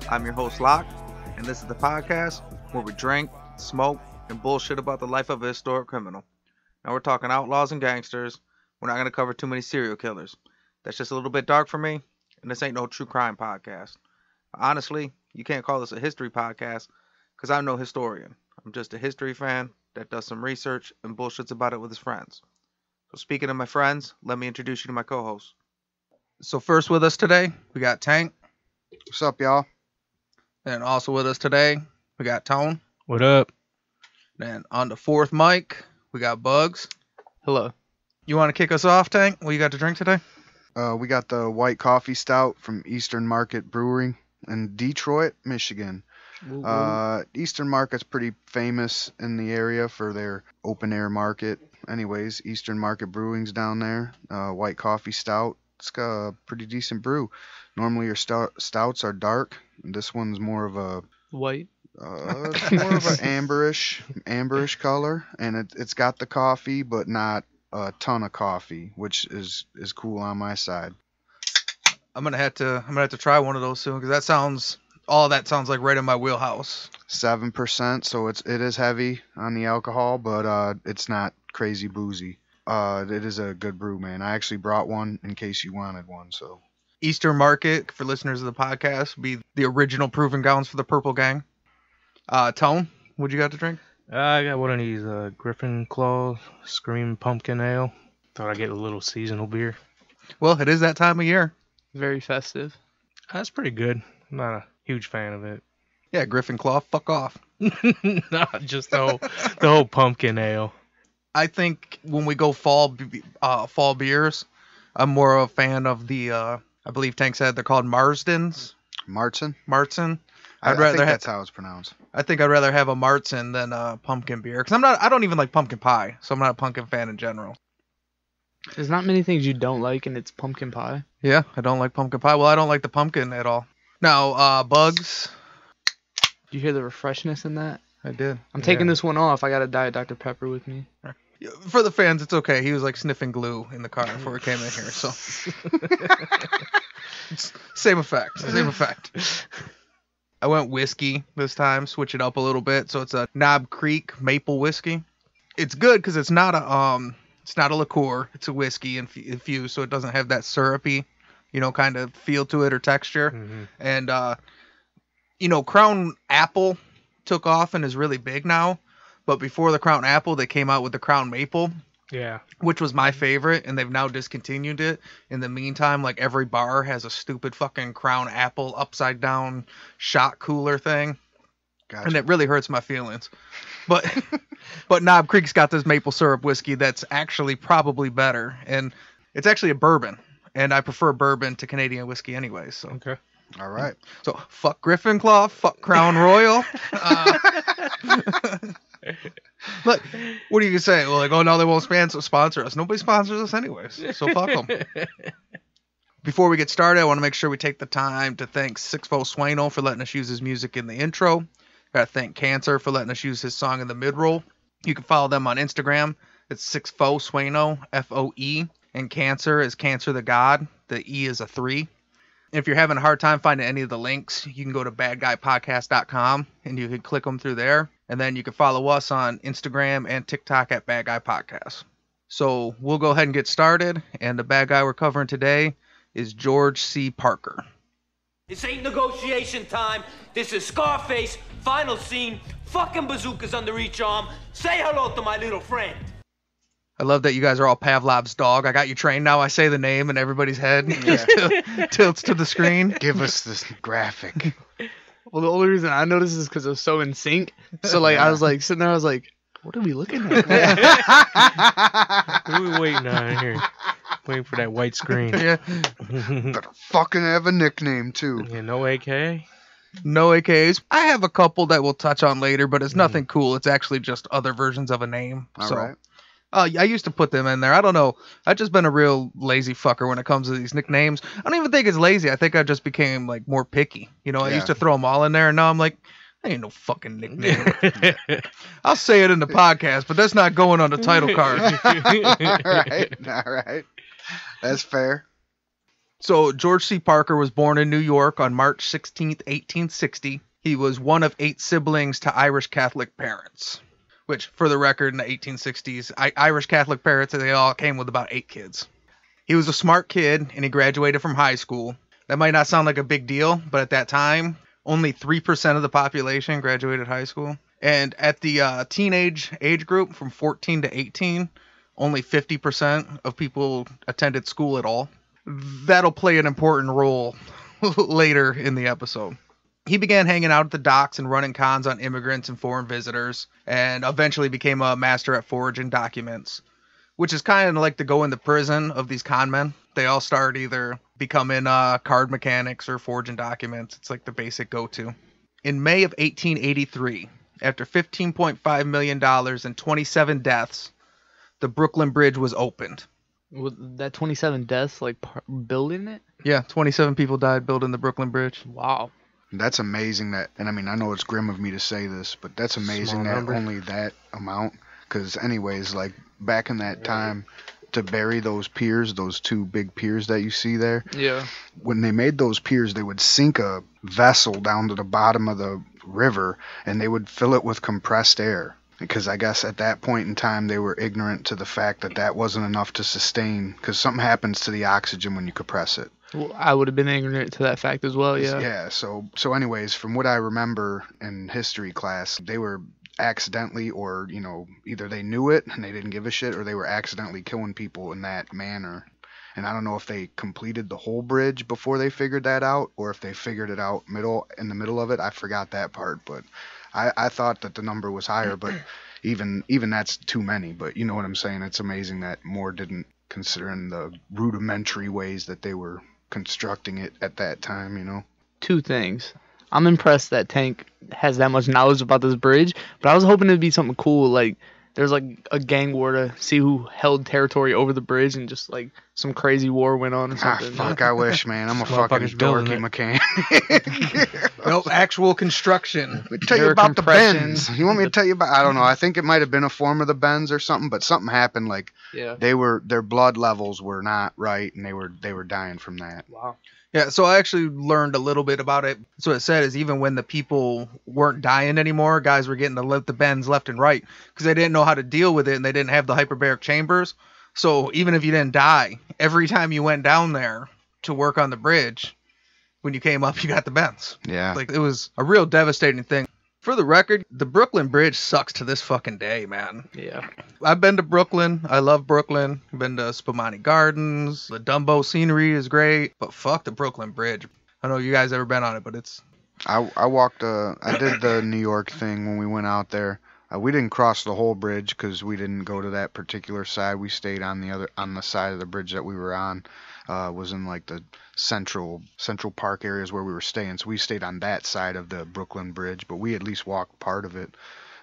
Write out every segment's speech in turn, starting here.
I'm your host, Locke, and this is the podcast where we drink, smoke, and bullshit about the life of a historic criminal. Now we're talking outlaws and gangsters. We're not going to cover too many serial killers. That's just a little bit dark for me, and this ain't no true crime podcast. Honestly, you can't call this a history podcast because I'm no historian. I'm just a history fan that does some research and bullshits about it with his friends. So speaking of my friends, let me introduce you to my co-host. So first with us today, we got Tank. What's up, y'all? And also with us today, we got Tone. What up? And on the fourth mic, we got Bugs. Hello. You want to kick us off, Tank? What you got to drink today? We got the white coffee stout from Eastern Market Brewery in Detroit, Michigan. Eastern Market's pretty famous in the area for their open air market. Anyways, Eastern Market Brewing's down there. White coffee stout. It's got a pretty decent brew. Normally your stouts are dark. This one's more of a white. It's more of an amberish color, and it's got the coffee, but not a ton of coffee, which is cool on my side. I'm gonna have to try one of those soon because all that sounds like right in my wheelhouse. 7%, so it is heavy on the alcohol, but it's not crazy boozy. It is a good brew, man. I actually brought one in case you wanted one. So Eastern Market, for listeners of the podcast, be the original proving grounds for the Purple Gang. Tone, what you got to drink? I got one of these Griffin Claw Scream Pumpkin Ale. Thought I'd get a little seasonal beer. Well, it is that time of year. Very festive. That's pretty good. I'm not a huge fan of it. Yeah, Griffin Claw, fuck off. Not just the whole pumpkin ale. I think when we go fall beers, I'm more of a fan of the, I believe Tank said they're called Marsdens. Martzen? I think that's how it's pronounced. I think I'd rather have a Martzen than a pumpkin beer. Because I don't even like pumpkin pie, so I'm not a pumpkin fan in general. There's not many things you don't like, and it's pumpkin pie. Yeah, I don't like pumpkin pie. Well, I don't like the pumpkin at all. Now, Bugs. Did you hear the refreshness in that? I did. I'm taking this one off. I got a Diet Dr. Pepper with me. For the fans, it's okay. He was like sniffing glue in the car before we came in here, so. Same effect. I went whiskey this time, switch it up a little bit. So it's a Knob Creek maple whiskey. It's good because it's not a liqueur. It's a whiskey infused, so it doesn't have that syrupy, kind of feel to it or texture. Mm-hmm. And, Crown Apple took off and is really big now. But before the Crown Apple, they came out with the Crown Maple. Yeah. Which was my favorite, and they've now discontinued it. In the meantime, like every bar has a stupid fucking Crown Apple upside down shot cooler thing. Gotcha. And it really hurts my feelings. But Knob Creek's got this maple syrup whiskey that's actually probably better. And it's actually a bourbon. And I prefer bourbon to Canadian whiskey anyway. So Okay. All right. So fuck Griffin Claw, fuck Crown Royal. Look, what are you gonna say? Well, like, oh no, they won't sponsor us. Nobody sponsors us anyways, so fuck them. Before we get started, I want to make sure we take the time to thank Sixfo Swaino for letting us use his music in the intro. Gotta thank Cancer for letting us use his song in the mid-roll. You can follow them on Instagram. It's Sixfo Swaino, F-O-E, and Cancer is Cancer the God. The E is a 3. If you're having a hard time finding any of the links, you can go to badguypodcast.com and you can click them through there. And then you can follow us on Instagram and TikTok at Bad Guy Podcast. So we'll go ahead and get started. And the bad guy we're covering today is George C. Parker. This ain't negotiation time. This is Scarface, final scene, fucking bazookas under each arm. Say hello to my little friend. I love that you guys are all Pavlov's dog. I got you trained now. I say the name and everybody's head tilts to the screen. Give us this graphic. Well, the only reason I noticed is because it was so in sync. So, I was like, sitting there, I was like, what are we looking at? What are we waiting on here? Waiting for that white screen. Yeah. Better fucking have a nickname, too. Yeah, no AK? No AKs. I have a couple that we'll touch on later, but it's nothing cool. It's actually just other versions of a name. All right. I used to put them in there. I don't know. I've just been a real lazy fucker when it comes to these nicknames. I don't even think it's lazy. I think I just became like more picky. I used to throw them all in there, and now I'm like, I ain't no fucking nickname. I'll say it in the podcast, but that's not going on the title card. All right. That's fair. So George C. Parker was born in New York on March 16th, 1860. He was one of 8 siblings to Irish Catholic parents, which, for the record, in the 1860s, Irish Catholic parents, they all came with about 8 kids. He was a smart kid, and he graduated from high school. That might not sound like a big deal, but at that time, only 3% of the population graduated high school. And at the teenage age group, from 14 to 18, only 50% of people attended school at all. That'll play an important role later in the episode. He began hanging out at the docks and running cons on immigrants and foreign visitors, and eventually became a master at forging documents, which is kind of like the go into prison of these con men. They all start either becoming card mechanics or forging documents. It's like the basic go-to. In May of 1883, after $15.5 million and 27 deaths, the Brooklyn Bridge was opened. With that 27 deaths, like building it? Yeah, 27 people died building the Brooklyn Bridge. Wow. That's amazing that, and I mean, I know it's grim of me to say this, but that's amazing that only that amount. Because anyways, like back in that time, to bury those piers, those 2 big piers that you see there. Yeah. When they made those piers, they would sink a vessel down to the bottom of the river, and they would fill it with compressed air. Because I guess at that point in time, they were ignorant to the fact that that wasn't enough to sustain, because something happens to the oxygen when you compress it. Well, I would have been ignorant to that fact as well, yeah. Yeah, so anyways, from what I remember in history class, they were accidentally, or, you know, either they knew it and they didn't give a shit, or they were accidentally killing people in that manner. And I don't know if they completed the whole bridge before they figured that out, or if they figured it out in the middle of it. I forgot that part, but I thought that the number was higher, but even that's too many. But you know what I'm saying? It's amazing that more didn't, considering the rudimentary ways that they were constructing it at that time, you know? 2 things. I'm impressed that Tank has that much knowledge about this bridge, but I was hoping it'd be something cool, like there's like a gang war to see who held territory over the bridge, and just like some crazy war went on or something. Fuck, I wish, man. I'm a fucking dorky mechanic. No, actual construction. Let me tell you about the bends. You want me to tell you about? I don't know. I think it might have been a form of the bends or something, but something happened. Like their blood levels were not right, and they were dying from that. Wow. Yeah, so I actually learned a little bit about it. So it said is even when the people weren't dying anymore, guys were getting the bends left and right because they didn't know how to deal with it, and they didn't have the hyperbaric chambers. So even if you didn't die, every time you went down there to work on the bridge, when you came up, you got the bends. Yeah. Like, it was a real devastating thing. For the record, the Brooklyn Bridge sucks to this fucking day, man. Yeah. I've been to Brooklyn. I love Brooklyn. I've been to Spumani Gardens. The Dumbo scenery is great. But fuck the Brooklyn Bridge. I don't know if you guys ever been on it, but it's... I did the New York thing when we went out there. We didn't cross the whole bridge because we didn't go to that particular side. We stayed on the side of the bridge that we were on. Was in like the Central Park areas where we were staying. So we stayed on that side of the Brooklyn Bridge, but we at least walked part of it.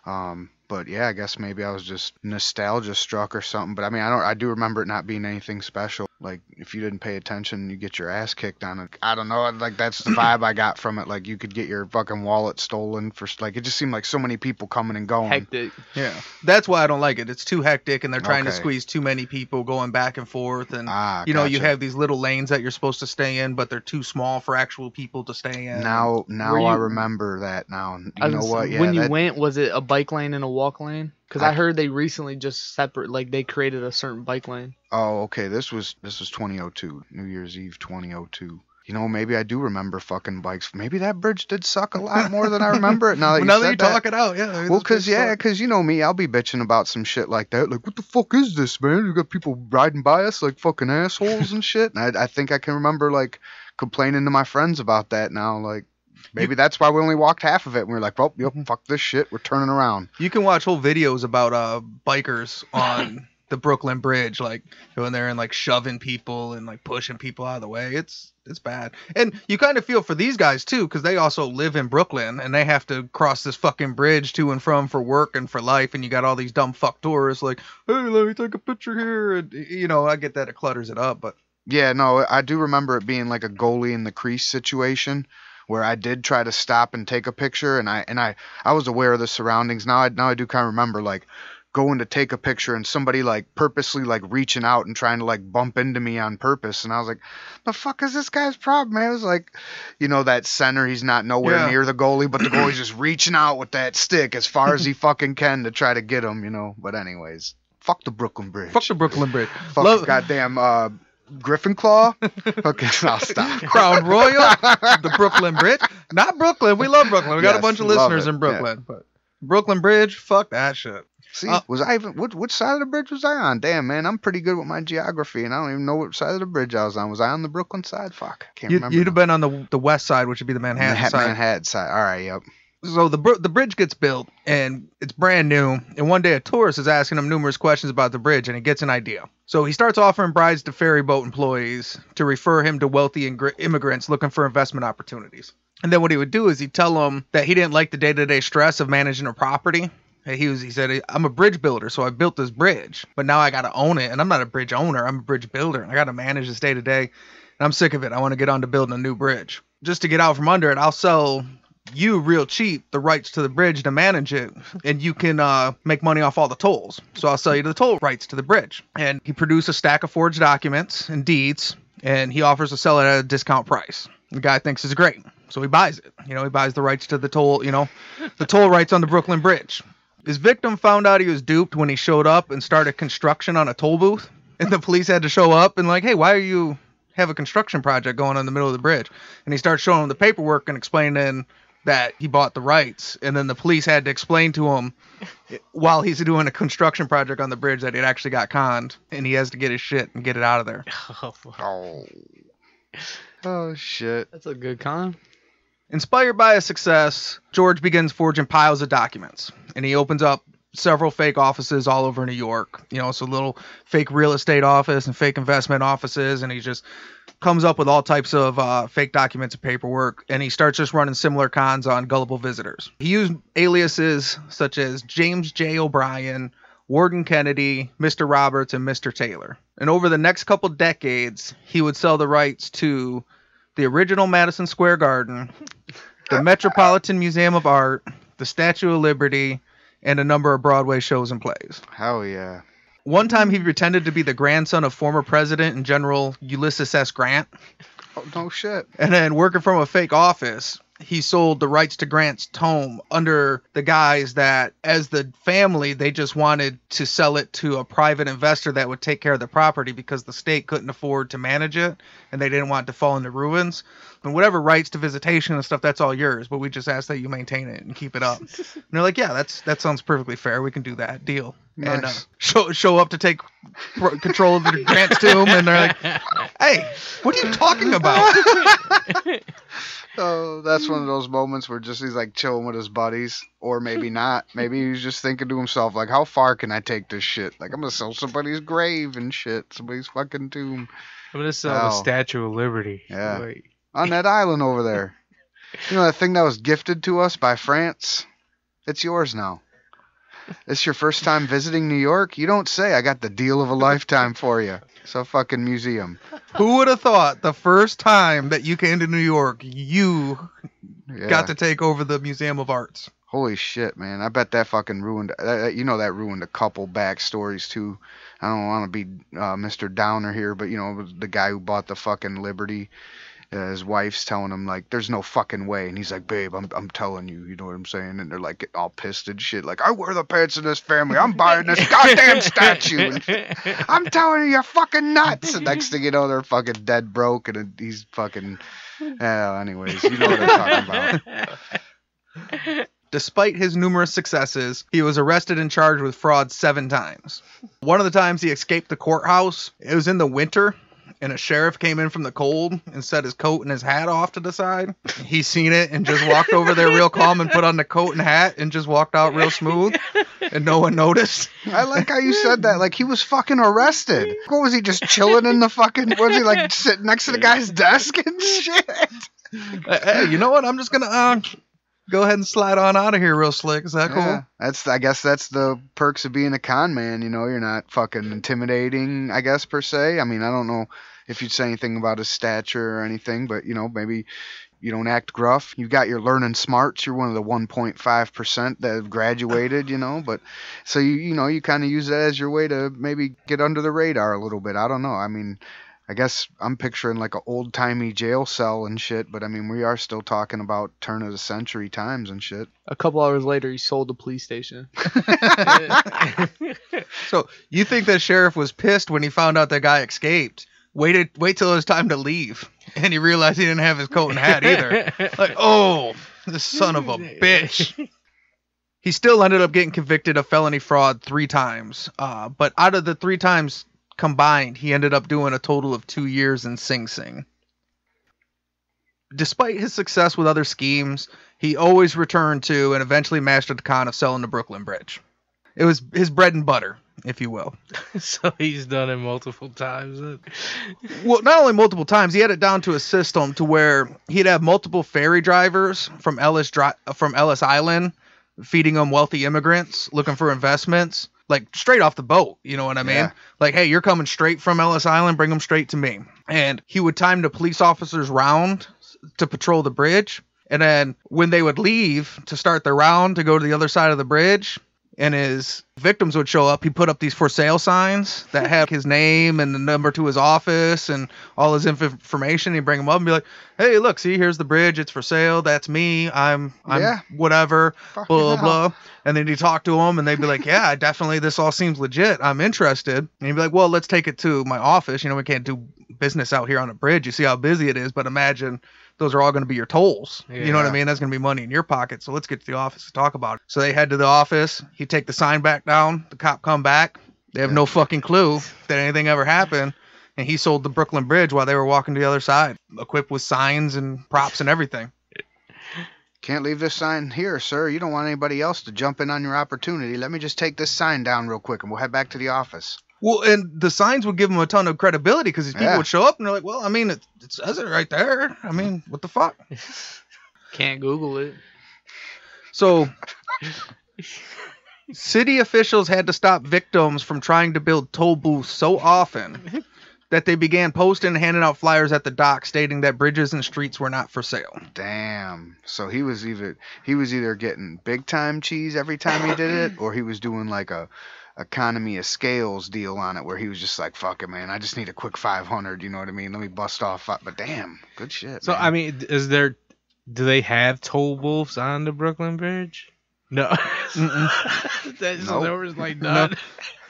But yeah, I guess maybe I was just nostalgia struck or something. But I mean, I do remember it not being anything special. Like, if you didn't pay attention, you get your ass kicked on it. I don't know. Like, that's the vibe I got from it. Like, you could get your fucking wallet stolen for, like, it just seemed like so many people coming and going. Hectic. Yeah. That's why I don't like it. It's too hectic, and they're trying to squeeze too many people going back and forth. And, you know, you have these little lanes that you're supposed to stay in, but they're too small for actual people to stay in. Now I remember that now. You know what? Yeah. When you went, was it a bike lane and a walk lane? Because I heard they recently just they created a certain bike lane. Oh, okay. This was 2002, New Year's Eve 2002. You know, maybe I do remember fucking bikes. Maybe that bridge did suck a lot more than I remember it. Now that you talk it out, yeah. Well, because you know me, I'll be bitching about some shit like that. Like, what the fuck is this, man? You got people riding by us like fucking assholes and shit. And I think I can remember like complaining to my friends about that now. Like, maybe that's why we only walked half of it. And we were like, well, yep, fuck this shit. We're turning around. You can watch whole videos about bikers on the Brooklyn Bridge, like going there and like shoving people and like pushing people out of the way. It's bad. And you kind of feel for these guys too, because they also live in Brooklyn and they have to cross this fucking bridge to and from for work and for life. And you got all these dumb fuck tourists like, hey, let me take a picture here. And, you know, I get that it clutters it up, but yeah, no, I do remember it being like a goalie in the crease situation, where I did try to stop and take a picture, and I was aware of the surroundings. Now I do kind of remember, like, going to take a picture and somebody like purposely like reaching out and trying to like bump into me on purpose. And I was like, the fuck is this guy's problem, man? It was like, that center, he's not nowhere near the goalie, but the goalie's just reaching out with that stick as far as he fucking can to try to get him, But anyways, fuck the Brooklyn Bridge. Fuck the Brooklyn Bridge. Fuck the goddamn Griffin Claw. Okay, I'll stop. Crown Royal, the Brooklyn Bridge. Not Brooklyn. We love Brooklyn. We got a bunch of listeners in Brooklyn. But Brooklyn Bridge, fuck that shit. See, was I even which side of the bridge was I on? Damn, man, I'm pretty good with my geography, and I don't even know what side of the bridge I was on. Was I on the Brooklyn side? Fuck, I can't remember. You'd have been on the west side, which would be the Manhattan side. Manhattan side. All right, yep. So the bridge gets built, and it's brand new. And one day a tourist is asking him numerous questions about the bridge, and he gets an idea. So he starts offering bribes to ferry boat employees to refer him to wealthy immigrants looking for investment opportunities. And then what he would do is he'd tell them that he didn't like the day-to-day stress of managing a property. He said, I'm a bridge builder, so I built this bridge, but now I got to own it. And I'm not a bridge owner. I'm a bridge builder. And I got to manage this day to day. And I'm sick of it. I want to get on to building a new bridge. Just to get out from under it, I'll sell you real cheap the rights to the bridge to manage it. And you can make money off all the tolls. So I'll sell you the toll rights to the bridge. And he produced a stack of forged documents and deeds, and he offers to sell it at a discount price. The guy thinks it's great. So he buys it. He buys the rights to the toll, the toll rights on the Brooklyn Bridge. His victim found out he was duped when he showed up and started construction on a toll booth. And the police had to show up and hey, why are you have a construction project going on in the middle of the bridge? And he starts showing him the paperwork and explaining that he bought the rights. And then the police had to explain to him while he's doing a construction project on the bridge that he'd actually got conned. And he has to get his shit and get it out of there. Oh shit. That's a good con. Inspired by his success, George begins forging piles of documents, and he opens up several fake offices all over New York. So little fake real estate office and fake investment offices, and he just comes up with all types of fake documents and paperwork, and he starts just running similar cons on gullible visitors. He used aliases such as James J. O'Brien, Warden Kennedy, Mr. Roberts, and Mr. Taylor. And over the next couple decades, he would sell the rights to the original Madison Square Garden, the Metropolitan Museum of Art, the Statue of Liberty, and a number of Broadway shows and plays. Hell yeah. One time he pretended to be the grandson of former President and General Ulysses S. Grant. Oh, no shit. And then working from a fake office, he sold the rights to Grant's tome under the guise that as the family, they just wanted to sell it to a private investor that would take care of the property because the state couldn't afford to manage it and they didn't want it to fall into ruins. And whatever rights to visitation and stuff, that's all yours, but we just ask that you maintain it and keep it up. And they're like, yeah, that sounds perfectly fair. We can do that. Deal. Nice. And show up to take control of the Grant's tomb, and they're like, hey, what are you talking about? Oh, that's one of those moments where just he's like chilling with his buddies, or maybe not. Maybe he's just thinking to himself, like, how far can I take this shit? Like, I'm gonna sell somebody's grave and shit, somebody's fucking tomb. I'm gonna sell the Statue of Liberty. Yeah. Like, on that island over there. That thing that was gifted to us by France? It's yours now. It's your first time visiting New York? You don't say. I got the deal of a lifetime for you. It's a fucking museum. Who would have thought the first time that you came to New York, you got to take over the Museum of Arts? Holy shit, man. I bet that fucking ruined... that ruined a couple backstories, too. I don't want to be Mr. Downer here, but, the guy who bought the fucking Liberty... his wife's telling him, like, there's no fucking way. And he's like, babe, I'm telling you. You know what I'm saying? And they're, like, getting all pissed and shit. Like, I wear the pants in this family. I'm buying this goddamn statue. And I'm telling you, you're fucking nuts. And next thing you know, they're fucking dead broke. And he's fucking... anyways, you know what I'm talking about. Despite his numerous successes, he was arrested and charged with fraud 7 times. One of the times he escaped the courthouse, it was in the winter. And a sheriff came in from the cold and set his coat and his hat off to the side. He seen it and just walked over there real calm and put on the coat and hat and just walked out real smooth. And no one noticed. I like how you said that. Like, he was fucking arrested. What was he, just chilling in the fucking... Was he, like, sitting next to the guy's desk and shit? Hey, you know what? I'm just going to go ahead and slide on out of here real slick. Is that cool? Yeah, I guess that's the perks of being a con man. You're not fucking intimidating, I guess, per se. I mean, I don't know if you'd say anything about his stature or anything, but, maybe You don't act gruff. You got your learning smarts. You're one of the 1.5% that have graduated, but so you kind of use that as your way to maybe get under the radar a little bit. I don't know. I mean, I guess I'm picturing like an old-timey jail cell and shit, but I mean, we are still talking about turn of the century times and shit. A couple hours later, he sold the police station. So you think that sheriff was pissed when he found out that guy escaped? Wait till it was time to leave, and he realized he didn't have his coat and hat either. Like, oh, this son of a bitch. He still ended up getting convicted of felony fraud 3 times, but out of the 3 times combined, he ended up doing a total of 2 years in Sing Sing. Despite his success with other schemes, he always returned to and eventually mastered the con of selling the Brooklyn Bridge. It was his bread and butter, if you will. So he's done it multiple times. Well, not only multiple times, he had it down to a system to where he'd have multiple ferry drivers from Ellis Island feeding them wealthy immigrants looking for investments, like straight off the boat. You know what I mean? Yeah. Like, hey, you're coming straight from Ellis Island, bring them straight to me. And he would time the police officers round to patrol the bridge. And then when they would leave to start their round to go to the other side of the bridge, and his victims would show up, he put up these for sale signs that had his name and the number to his office and all his information. He'd bring them up and be like, hey, look, see, here's the bridge. It's for sale. That's me. I'm whatever, blah, blah, blah. And then he'd talk to them and they'd be like, yeah, definitely. This all seems legit. I'm interested. And he'd be like, well, let's take it to my office. We can't do business out here on a bridge. You see how busy it is, but imagine those are all going to be your tolls. Yeah. You know what I mean? That's going to be money in your pocket. So let's get to the office to talk about it. So they head to the office. He'd take the sign back down. The cop come back. They have no fucking clue that anything ever happened. And he sold the Brooklyn Bridge while they were walking to the other side, equipped with signs and props and everything. Can't leave this sign here, sir. You don't want anybody else to jump in on your opportunity. Let me just take this sign down real quick and we'll head back to the office. Well, and the signs would give him a ton of credibility because these people would show up and they're like, well, I mean, it says it right there. I mean, what the fuck? Can't Google it. So, city officials had to stop victims from trying to build toll booths so often that they began posting and handing out flyers at the dock stating that bridges and streets were not for sale. Damn. So he was either getting big time cheese every time he did it, or he was doing like a economy of scales deal on it where he was just like, fuck it, man, I just need a quick 500, you know what I mean? Let me bust off. But damn, good shit. So, man. I mean, do they have toll booths on the Brooklyn Bridge? No. So there was like none.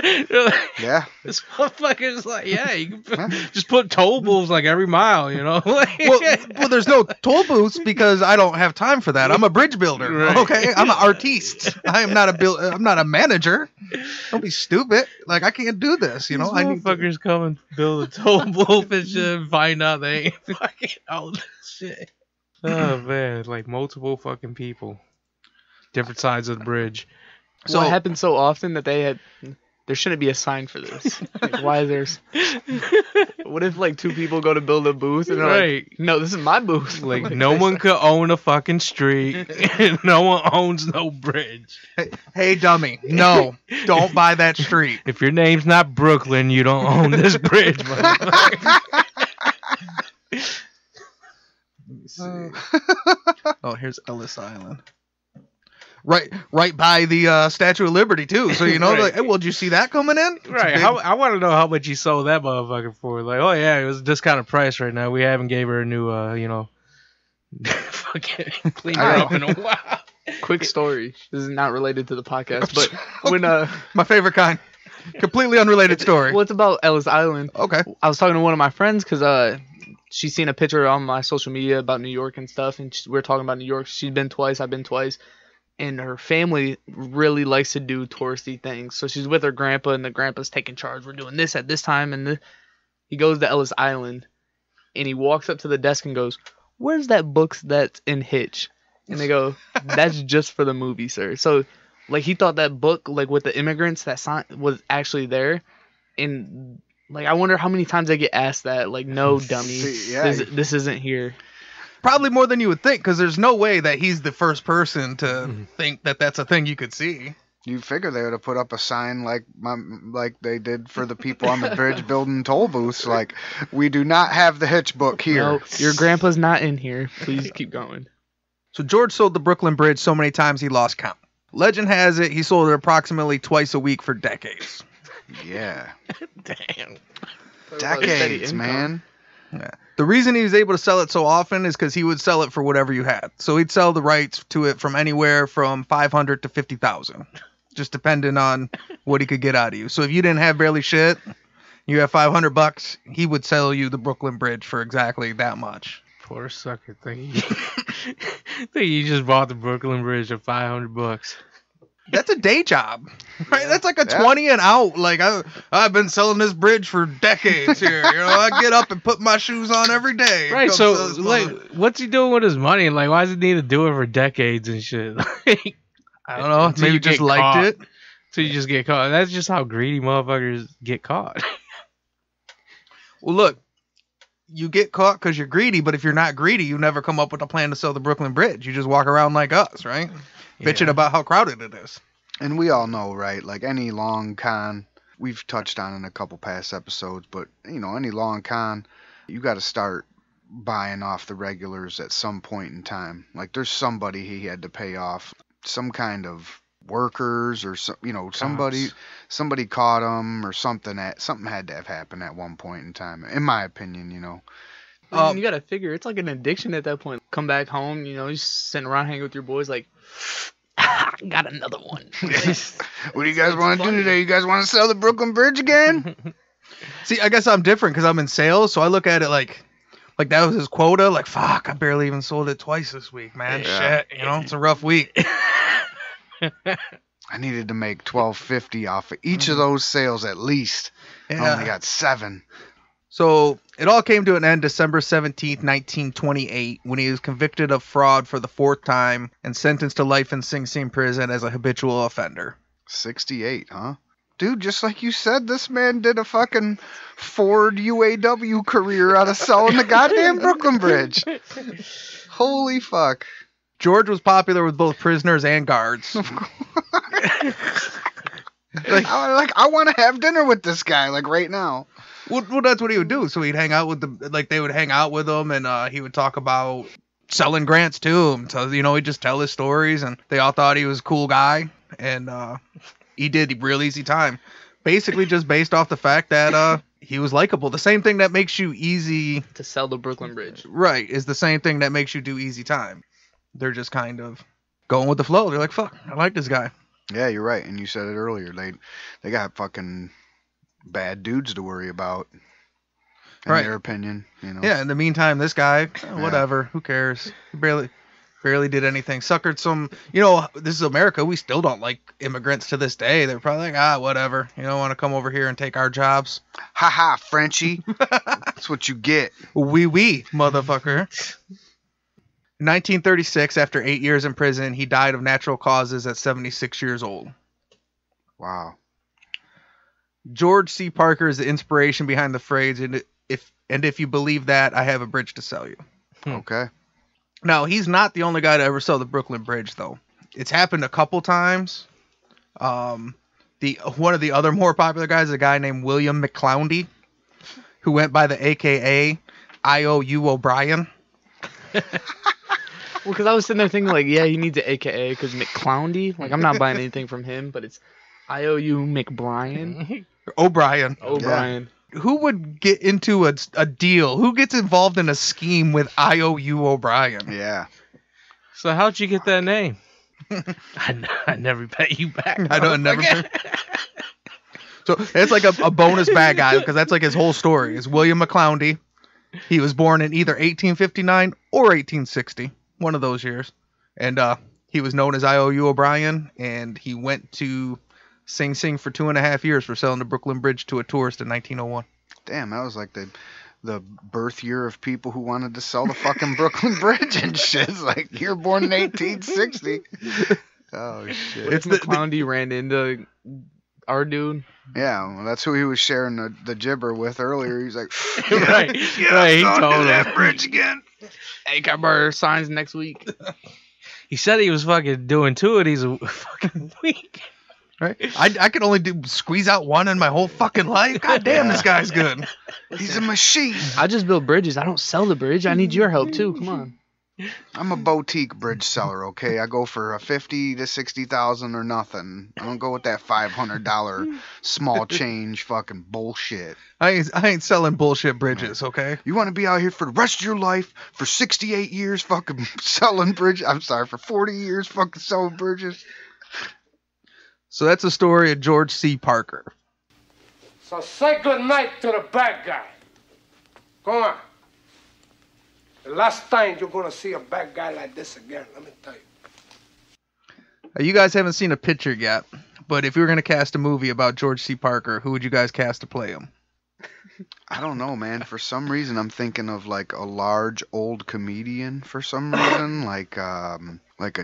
Yeah. This motherfucker's like, yeah, you can just put toll booths like every mile, well, there's no toll booths because I don't have time for that. I'm a bridge builder. Right. Okay, I'm an artiste. I am not I'm not a manager. Don't be stupid. Like, I can't do this. These I need motherfuckers come and build a toll booth and shit and find out they ain't fucking all this shit. Oh man, like multiple fucking people, different sides of the bridge. So it happens so often that there shouldn't be a sign for this. Like, why is what if like 2 people go to build a booth and they're like, no, this is my booth. Like no one could own a fucking street and no one owns no bridge. Hey, dummy. No, don't buy that street. If your name's not Brooklyn, you don't own this bridge, motherfucker. Let me see. Oh, here's Ellis Island. Right by the Statue of Liberty too. So Right. like, hey, well, did you see that coming in? It's Right. big- I want to know how much you sold that motherfucker for. Like, oh yeah, it was a discounted price right now. We haven't gave her a new, fucking cleaned her up in a while. Quick story. This is not related to the podcast, but when my favorite kind. Completely unrelated story. well, it's about Ellis Island. Okay. I was talking to one of my friends because she's seen a picture on my social media about New York and stuff, and we were talking about New York. She's been twice. I've been twice. And her family really likes to do touristy things. So she's with her grandpa, and the grandpa's taking charge. We're doing this at this time. And he goes to Ellis Island, and he walks up to the desk and goes, where's that book that's in Hitch? And they go, that's just for the movie, sir. So, like, he thought that book, like, with the immigrants, that sign was actually there. And, like, I wonder how many times I get asked that. Like, no, dummy. This isn't here. Probably more than you would think, because there's no way that he's the first person to think that that's a thing you could see. You figure they would have put up a sign like they did for the people on the bridge building toll booths, like, we do not have the hitch book here. No, your grandpa's not in here. Please keep going. So George sold the Brooklyn Bridge so many times he lost count. Legend has it he sold it approximately twice a week for decades. Yeah. Damn. Decades, man. Yeah. The reason he was able to sell it so often is because he would sell it for whatever you had. So he'd sell the rights to it from anywhere from 500 to 50,000, just depending on what he could get out of you. So if you didn't have barely shit, you have $500, he would sell you the Brooklyn Bridge for exactly that much. Poor sucker. Think you just bought the Brooklyn Bridge for $500. That's a day job, right? Yeah. That's like a Yeah. 20 and out. Like I've been selling this bridge for decades here. You know, I get up and put my shoes on every day. Right, Come so, sell this like, mother- what's he doing with his money? Like, why does he need to do it for decades and shit? Like, I don't know. until Maybe you just get liked caught. it. So you just get caught. That's just how greedy motherfuckers get caught. Well, look, you get caught because you're greedy, but if you're not greedy, you never come up with a plan to sell the Brooklyn Bridge. You just walk around like us, right? Bitching about how crowded it is. And we all know, right? Like any long con, we've touched on in a couple past episodes, but you know, any long con, you got to start buying off the regulars at some point in time. Like there's somebody he had to pay off, some kind of workers or somebody caught him or something. Something had to have happened at one point in time, in my opinion. You know. You gotta figure it's like an addiction at that point. Come back home, you know, you're sitting around hanging with your boys, like, got another one. What do you guys want to do today? You guys want to sell the Brooklyn Bridge again? See, I guess I'm different because I'm in sales, so I look at it like that was his quota. Like, fuck, I barely even sold it twice this week, man. Yeah. Shit, you know, it's a rough week. I needed to make $12.50 off of each of those sales at least. I only got 7. So it all came to an end December 17th, 1928, when he was convicted of fraud for the 4th time and sentenced to life in Sing Sing prison as a habitual offender. 68, huh? Dude, just like you said, this man did a fucking Ford UAW career out of selling the goddamn Brooklyn Bridge. Holy fuck. George was popular with both prisoners and guards. I want to have dinner with this guy, like right now. Well, that's what he would do. So he'd hang out with they would hang out with him, and he would talk about selling grants to him. So, you know, he'd just tell his stories, and they all thought he was a cool guy, and he did real easy time. Basically just based off the fact that he was likable. The same thing that makes you easy To sell the Brooklyn Bridge. right is the same thing that makes you do easy time. They're just kind of going with the flow. They're like, fuck, I like this guy. Yeah, you're right, and you said it earlier. They got fucking bad dudes to worry about, in Right. their opinion. You know. Yeah, in the meantime, this guy, whatever, who cares? He barely did anything. Suckered some, you know, this is America. We still don't like immigrants to this day. They're probably like, whatever. You don't want to come over here and take our jobs. Ha ha, Frenchie. That's what you get. Oui, motherfucker. In 1936, after 8 years in prison, he died of natural causes at 76 years old. Wow. George C. Parker is the inspiration behind the phrase, and if you believe that, I have a bridge to sell you. Okay. Now, he's not the only guy to ever sell the Brooklyn Bridge, though. It's happened a couple times. One of the other more popular guys is a guy named William Mccloudy, who went by the AKA IOU O'Brien. Well, because I was sitting there thinking, like, yeah, he needs an AKA because Mccloudy. Like, I'm not buying anything from him, but it's IOU McBrien. O'Brien. O'Brien. Who would get into a deal? Who gets involved in a scheme with IOU O'Brien? Yeah. So how'd you get that name? I never pay you back. I don't never. So it's like a bonus bad guy because that's like his whole story. Is William Mccloudy. He was born in either 1859 or 1860, one of those years, and he was known as IOU O'Brien, and he went to Sing Sing for 2.5 years for selling the Brooklyn Bridge to a tourist in 1901. Damn, that was like the birth year of people who wanted to sell the fucking Brooklyn Bridge and shit. It's like, you're born in 1860. Oh, shit. It's Mccloudy ran into our dude. Yeah, well, that's who he was sharing the gibber with earlier. He's like, Right, he told him. that bridge again. Hey, can I borrow signs next week? He said he was fucking doing 2 of these a fucking week. Right? I can only squeeze out one in my whole fucking life. God damn, this guy's good. He's a machine. I just build bridges. I don't sell the bridge. I need your help too. Come on. I'm a boutique bridge seller, okay? I go for a 50 to 60,000 or nothing. I don't go with that $500 small change fucking bullshit. I ain't selling bullshit bridges, okay? You want to be out here for the rest of your life for 68 years fucking selling bridges? I'm sorry, for 40 years fucking selling bridges? So that's the story of George C. Parker. So say good night to the bad guy. Go on. The last time you're gonna see a bad guy like this again, let me tell you. You guys haven't seen a picture yet, but if you were going to cast a movie about George C. Parker, who would you guys cast to play him? I don't know, man. For some reason, I'm thinking of like a large old comedian. For some reason, like a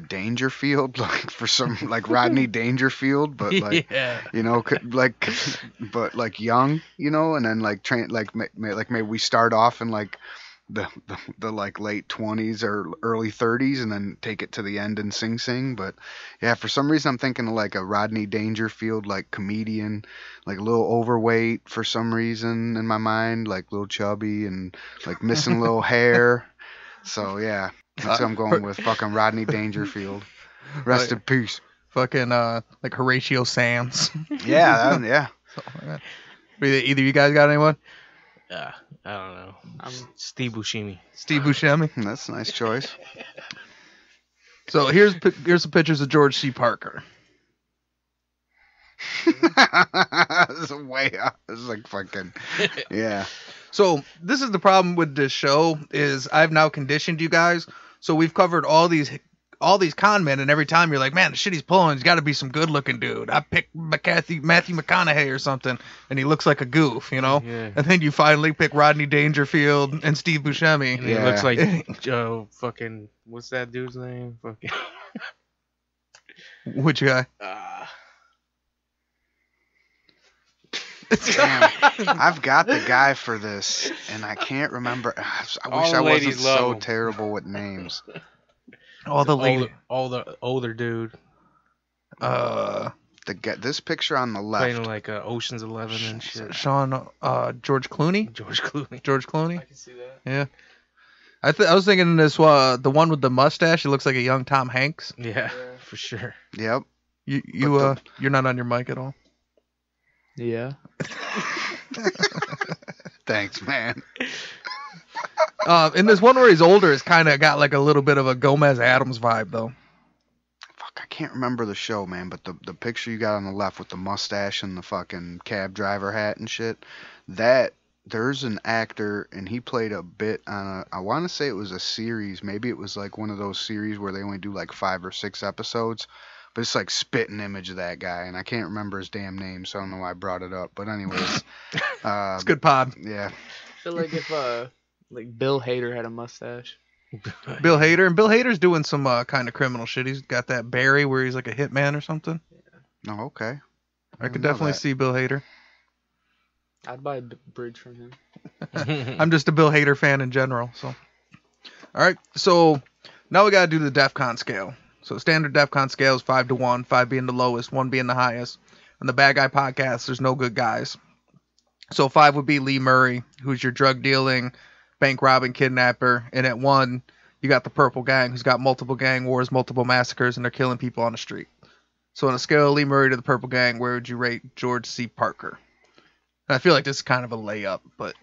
Dangerfield, like for some like Rodney Dangerfield, but like you know, but like young, you know, and then like maybe we start off in like the like late 20s or early 30s and then take it to the end and sing. But yeah, for some reason I'm thinking of like a Rodney Dangerfield like comedian, like a little overweight for some reason in my mind, like a little chubby and like missing a little hair. So yeah, that's what I'm going with, fucking Rodney Dangerfield. Rest in peace. Fucking like Horatio Sands. Yeah, yeah. Either you guys got anyone? I don't know. I'm Steve Buscemi. Steve Buscemi. That's a nice choice. So here's some pictures of George C. Parker. This is way up. This is like fucking yeah. So this is the problem with this show is I've now conditioned you guys. So we've covered all these con men, and every time you're like, man, the shit he's pulling, he's got to be some good looking dude. I picked Matthew McConaughey or something, and he looks like a goof, you know. Yeah. And then you finally pick Rodney Dangerfield and Steve Buscemi. And he looks like Joe. Fucking what's that dude's name? Fucking which guy? Damn, I've got the guy for this, and I can't remember. I wish I wasn't so terrible with names. All the older dude. This picture on the left. Playing like Ocean's 11 and shit. George Clooney. George Clooney. George Clooney. I can see that. Yeah. I was thinking this the one with the mustache. It looks like a young Tom Hanks. Yeah, for sure. Yep. You're not on your mic at all. Yeah. Thanks, man. And this one where he's older has kind of got like a little bit of a Gomez Adams vibe, though. Fuck, I can't remember the show, man, but the picture you got on the left with the mustache and the fucking cab driver hat and shit, there's an actor, and he played a bit on I want to say it was a series. Maybe it was like one of those series where they only do like 5 or 6 episodes. But it's like spitting image of that guy, and I can't remember his damn name, so I don't know why I brought it up. But anyways, it's good pod. Yeah. I feel like if like Bill Hader had a mustache. Bill Hader's doing some kind of criminal shit. He's got that Barry where he's like a hitman or something. Oh, okay. I could definitely see Bill Hader. I'd buy a bridge from him. I'm just a Bill Hader fan in general. So, all right. So now we gotta do the Defcon scale. So standard Defcon scale is 5 to 1, 5 being the lowest, 1 being the highest. On the Bad Guy podcast, there's no good guys. So 5 would be Lee Murray, who's your drug dealing, bank robbing, kidnapper. And at 1, you got the Purple Gang, who's got multiple gang wars, multiple massacres, and they're killing people on the street. So on a scale of Lee Murray to the Purple Gang, where would you rate George C. Parker? And I feel like this is kind of a layup, but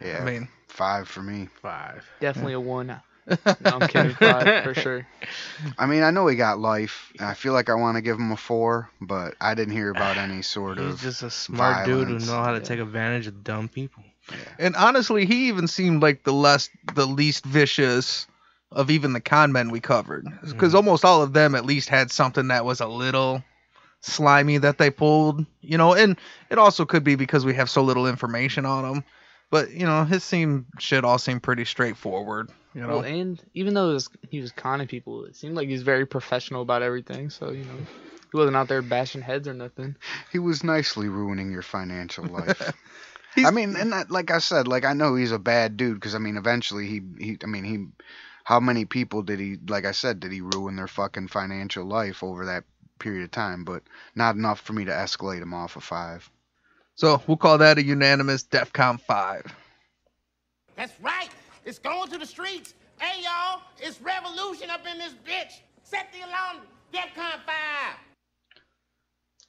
yeah, I mean 5 for me. 5. Definitely a 1. No, I'm kidding. 5 for sure. I mean, I know he got life. I feel like I want to give him a 4, but I didn't hear about any sort of He's just a smart dude violence. who know how to take advantage of dumb people. Yeah. And honestly, he even seemed like the least vicious of even the con men we covered. Because almost all of them at least had something that was a little slimy that they pulled, you know, and it also could be because we have so little information on them. But, you know, his shit all seemed pretty straightforward, you know. Well, and even though he was conning people, it seemed like he's very professional about everything. So, you know, he wasn't out there bashing heads or nothing. He was nicely ruining your financial life. I mean, and that, like I said, like I know he's a bad dude because I mean, eventually he how many people did he, like I said, did he ruin their fucking financial life over that period of time, but not enough for me to escalate him off a 5. So we'll call that a unanimous Defcon 5. That's right. It's going to the streets. Hey, y'all, it's revolution up in this bitch. Set the alarm. Defcon 5.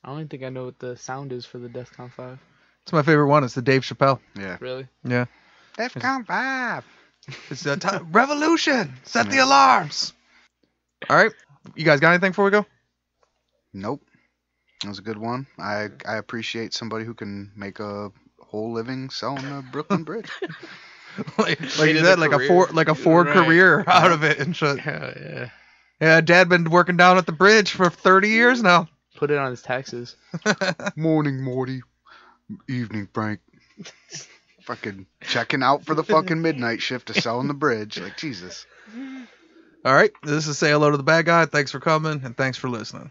I don't even think I know what the sound is for the Defcon 5. It's my favorite one. It's the Dave Chappelle. Yeah. Really? Yeah. Defcon 5. It's the time. Revolution. Set the alarms. All right. You guys got anything before we go? Nope. That was a good one. I appreciate somebody who can make a whole living selling the Brooklyn Bridge. like you said, like a Ford Right. career out of it and shit. Hell yeah. Yeah, Dad been working down at the bridge for 30 years now. Put it on his taxes. Morning, Morty. Evening, Frank. Fucking checking out for the fucking midnight shift to selling the bridge. Like, Jesus. All right. This is Say Hello to the Bad Guy. Thanks for coming and thanks for listening.